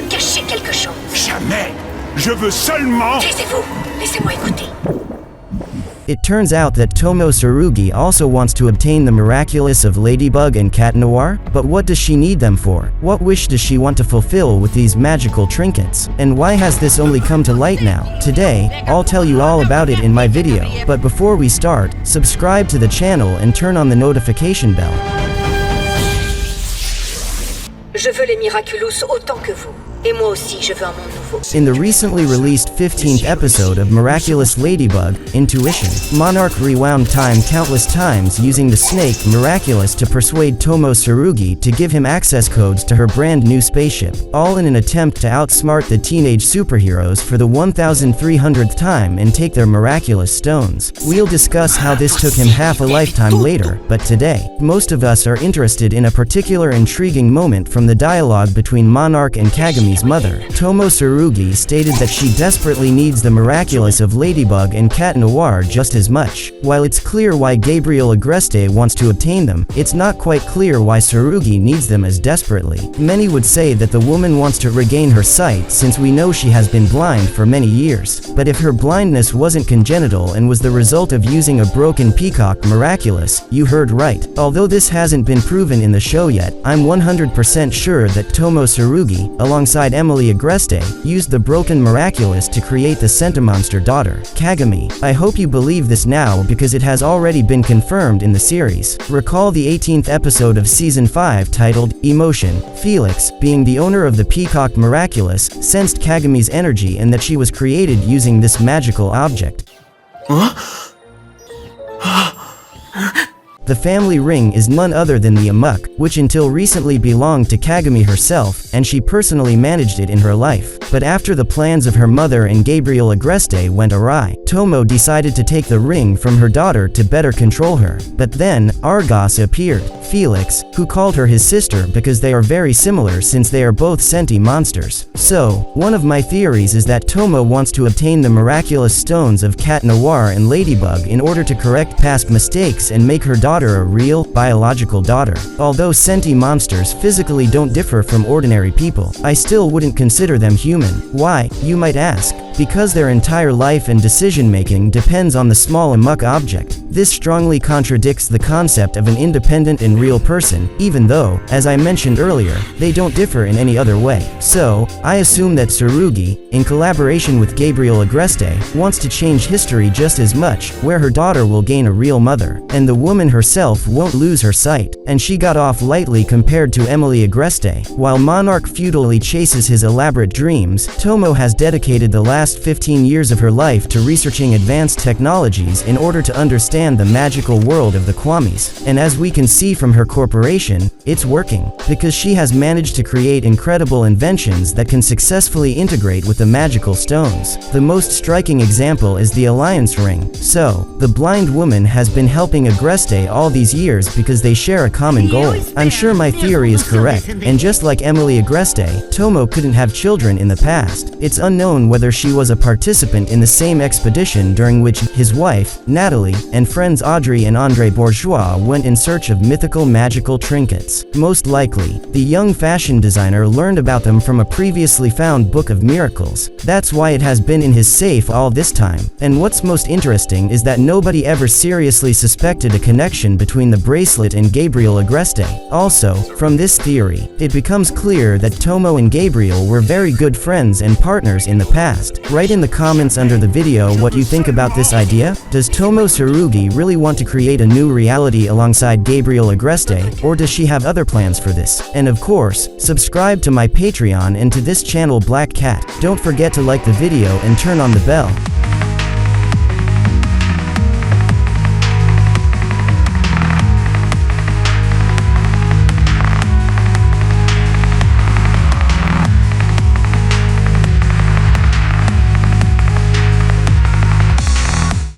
me cacher quelque chose. Jamais. Je veux seulement... Taisez-vous. Laissez-moi écouter. It turns out that Tomo Tsurugi also wants to obtain the miraculous of Ladybug and Cat Noir, but what does she need them for? What wish does she want to fulfill with these magical trinkets? And why has this only come to light now? Today, I'll tell you all about it in my video, but before we start, subscribe to the channel and turn on the notification bell. Je veux les Miraculous autant que vous. Et moi aussi, je veux un monde nouveau. In the recently released 15th episode of Miraculous Ladybug, Intuition, Monarch rewound time countless times using the snake Miraculous to persuade Tomo Tsurugi to give him access codes to her brand new spaceship, all in an attempt to outsmart the teenage superheroes for the 1,300th time and take their miraculous stones. We'll discuss how this took him half a lifetime later, but today, most of us are interested in a particular intriguing moment from the dialogue between Monarch and Kagami's mother. Tomo Tsurugi stated that she desperately needs the miraculous of Ladybug and Cat Noir just as much. While it's clear why Gabriel Agreste wants to obtain them, it's not quite clear why Tsurugi needs them as desperately. Many would say that the woman wants to regain her sight since we know she has been blind for many years. But if her blindness wasn't congenital and was the result of using a broken peacock miraculous, you heard right. Although this hasn't been proven in the show yet, I'm 100% sure that Tomo Tsurugi, alongside Emily Agreste, used the broken miraculous to create the Sentimonster daughter, Kagami. I hope you believe this now because it has already been confirmed in the series. Recall the 18th episode of Season 5 titled, Emotion. Felix, being the owner of the Peacock Miraculous, sensed Kagami's energy and that she was created using this magical object. The family ring is none other than the Amok, which until recently belonged to Kagami herself, and she personally managed it in her life. But after the plans of her mother and Gabriel Agreste went awry, Tomo decided to take the ring from her daughter to better control her. But then, Argos appeared, Felix, who called her his sister because they are very similar since they are both senti monsters. So, one of my theories is that Tomo wants to obtain the miraculous stones of Cat Noir and Ladybug in order to correct past mistakes and make her daughter a real, biological daughter. Although senti monsters physically don't differ from ordinary people, I still wouldn't consider them human. Why, you might ask? Because their entire life and decision-making depends on the small Amok object. This strongly contradicts the concept of an independent and real person, even though, as I mentioned earlier, they don't differ in any other way. So, I assume that Tsurugi, in collaboration with Gabriel Agreste, wants to change history just as much, where her daughter will gain a real mother, and the woman herself won't lose her sight, and she got off lightly compared to Emily Agreste. While Monarch futilely chases his elaborate dreams, Tomo has dedicated the last 15 years of her life to researching advanced technologies in order to understand the magical world of the Kwamis. And as we can see from her corporation, it's working, because she has managed to create incredible inventions that can successfully integrate with the magical stones. The most striking example is the Alliance Ring. So, the blind woman has been helping Agreste all these years because they share a common goal. I'm sure my theory is correct, and just like Emily Agreste, Tomo couldn't have children in the past. It's unknown whether she was a participant in the same expedition during which his wife, Natalie, and friends Audrey and Andre Bourgeois went in search of mythical magical trinkets. Most likely, the young fashion designer learned about them from a previously found book of miracles. That's why it has been in his safe all this time. And what's most interesting is that nobody ever seriously suspected a connection between the bracelet and Gabriel Agreste. Also, from this theory, it becomes clear that Tomo and Gabriel were very good friends and partners in the past. Write in the comments under the video what you think about this idea. Does Tomo Tsurugi really want to create a new reality alongside Gabriel Agreste, or does she have other plans for this? And of course, subscribe to my Patreon and to this channel Black Cat. Don't forget to like the video and turn on the bell.